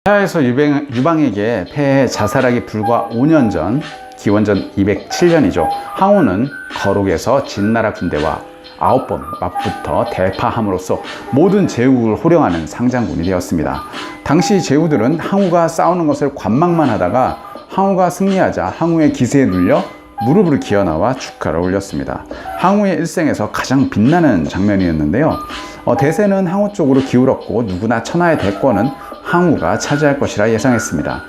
폐하에서 유방에게 폐해 자살하기 불과 5년 전, 기원전 207년이죠. 항우는 거룩에서 진나라 군대와 9번 맞붙어 대파함으로써 모든 제국을 호령하는 상장군이 되었습니다. 당시 제후들은 항우가 싸우는 것을 관망만 하다가 항우가 승리하자 항우의 기세에 눌려 무릎을 기어나와 축하를 올렸습니다. 항우의 일생에서 가장 빛나는 장면이었는데요. 대세는 항우 쪽으로 기울었고 누구나 천하의 대권은 항우가 차지할 것이라 예상했습니다.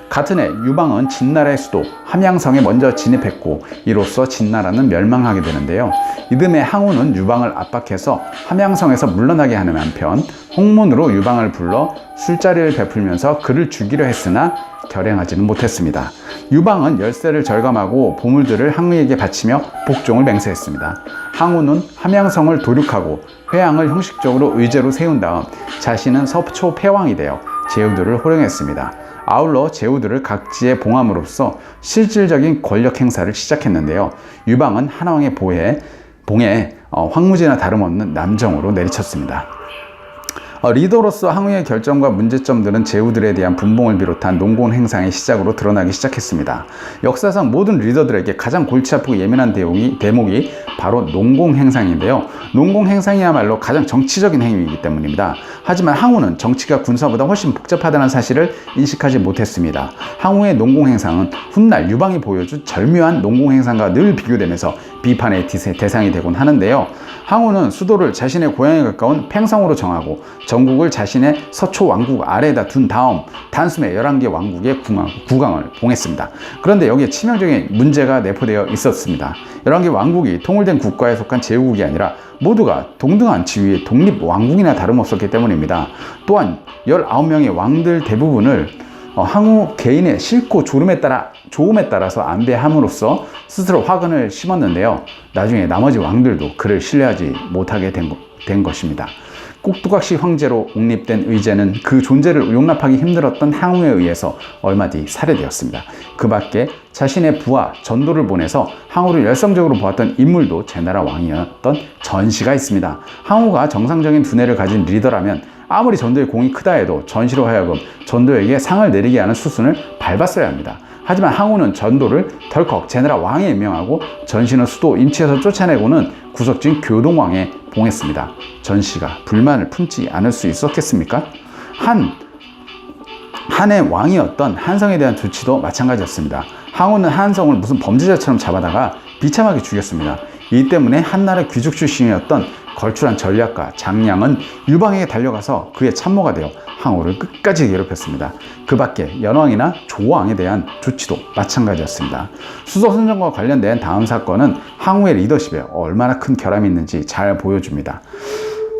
같은 해 유방은 진나라의 수도 함양성에 먼저 진입했고 이로써 진나라는 멸망하게 되는데요. 이듬해 항우는 유방을 압박해서 함양성에서 물러나게 하는 한편 홍문으로 유방을 불러 술자리를 베풀면서 그를 죽이려 했으나 결행하지는 못했습니다. 유방은 열세를 절감하고 보물들을 항우에게 바치며 복종을 맹세했습니다. 항우는 함양성을 도륙하고 회양을 형식적으로 의제로 세운 다음 자신은 서초 폐왕이 되어 제후들을 호령했습니다. 아울러 제후들을 각지에 봉함으로써 실질적인 권력 행사를 시작했는데요. 유방은 한왕의 봉에 황무지나 다름없는 남정으로 내리쳤습니다. 리더로서 항우의 결정과 문제점들은 제후들에 대한 분봉을 비롯한 농공 행상의 시작으로 드러나기 시작했습니다. 역사상 모든 리더들에게 가장 골치 아프고 예민한 대목이 바로 농공 행상인데요. 농공 행상이야말로 가장 정치적인 행위이기 때문입니다. 하지만 항우는 정치가 군사보다 훨씬 복잡하다는 사실을 인식하지 못했습니다. 항우의 농공 행상은 훗날 유방이 보여준 절묘한 농공 행상과 늘 비교되면서 비판의 대상이 되곤 하는데요. 항우는 수도를 자신의 고향에 가까운 팽성으로 정하고 전국을 자신의 서초 왕국 아래에다 둔 다음 단숨에 11개 왕국의 국왕을 봉했습니다. 그런데 여기에 치명적인 문제가 내포되어 있었습니다. 11개 왕국이 통일된 국가에 속한 제후국이 아니라 모두가 동등한 지위의 독립 왕국이나 다름없었기 때문입니다. 또한 19명의 왕들 대부분을 항우 개인의 싫고 조음에 따라서 안배함으로써 스스로 화근을 심었는데요. 나중에 나머지 왕들도 그를 신뢰하지 못하게 된 것입니다. 꼭두각시 황제로 옹립된 의제는 그 존재를 용납하기 힘들었던 항우에 의해서 얼마 뒤 살해되었습니다. 그 밖에 자신의 부하 전도를 보내서 항우를 열성적으로 보았던 인물도 제나라 왕이었던 전시가 있습니다. 항우가 정상적인 두뇌를 가진 리더라면 아무리 전도의 공이 크다 해도 전시로 하여금 전도에게 상을 내리게 하는 수순을 밟았어야 합니다. 하지만 항우는 전도를 덜컥 제나라 왕에 임명하고 전시는 수도 임치에서 쫓아내고는 구석진 교동왕에 봉했습니다. 전시가 불만을 품지 않을 수 있었겠습니까? 한의 왕이었던 한성에 대한 조치도 마찬가지였습니다. 항우는 한성을 무슨 범죄자처럼 잡아다가 비참하게 죽였습니다. 이 때문에 한나라 귀족 출신이었던 걸출한 전략가 장량은 유방에게 달려가서 그의 참모가 되어 항우를 끝까지 괴롭혔습니다. 그 밖에 연왕이나 조왕에 대한 조치도 마찬가지였습니다. 수도선전과 관련된 다음 사건은 항우의 리더십에 얼마나 큰 결함이 있는지 잘 보여줍니다.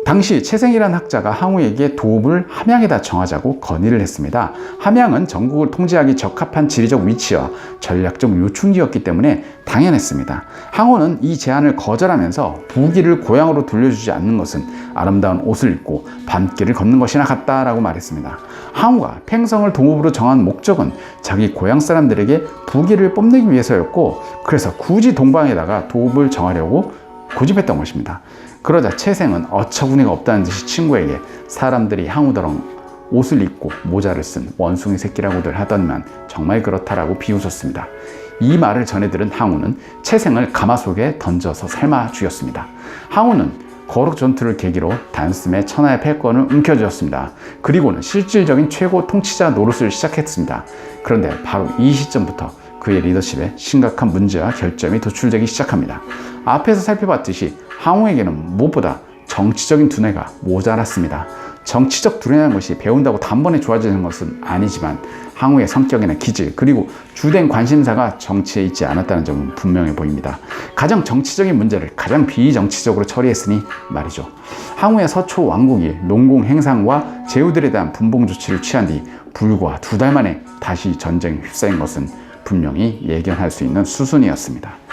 당시 채생이라는 학자가 항우에게 도읍을 함양에다 정하자고 건의를 했습니다. 함양은 전국을 통제하기 적합한 지리적 위치와 전략적 요충지였기 때문에 당연했습니다. 항우는 이 제안을 거절하면서 부기를 고향으로 돌려주지 않는 것은 아름다운 옷을 입고 밤길을 걷는 것이나 같다라고 말했습니다. 항우가 팽성을 도읍으로 정한 목적은 자기 고향 사람들에게 부기를 뽐내기 위해서였고 그래서 굳이 동방에다가 도읍을 정하려고 고집했던 것입니다. 그러자 채생은 어처구니가 없다는 듯이 친구에게 사람들이 항우더러 옷을 입고 모자를 쓴 원숭이 새끼라고들 하더니만 정말 그렇다라고 비웃었습니다. 이 말을 전해 들은 항우는 채생을 가마속에 던져서 삶아 죽였습니다. 항우는 거룩 전투를 계기로 단숨에 천하의 패권을 움켜쥐었습니다. 그리고는 실질적인 최고 통치자 노릇을 시작했습니다. 그런데 바로 이 시점부터 그의 리더십에 심각한 문제와 결점이 도출되기 시작합니다. 앞에서 살펴봤듯이 항우에게는 무엇보다 정치적인 두뇌가 모자랐습니다. 정치적 두뇌라는 것이 배운다고 단번에 좋아지는 것은 아니지만 항우의 성격이나 기질 그리고 주된 관심사가 정치에 있지 않았다는 점은 분명해 보입니다. 가장 정치적인 문제를 가장 비정치적으로 처리했으니 말이죠. 항우의 서초 왕국이 농공 행상과 제후들에 대한 분봉 조치를 취한 뒤 불과 2달 만에 다시 전쟁에 휩싸인 것은 분명히 예견할 수 있는 수순이었습니다.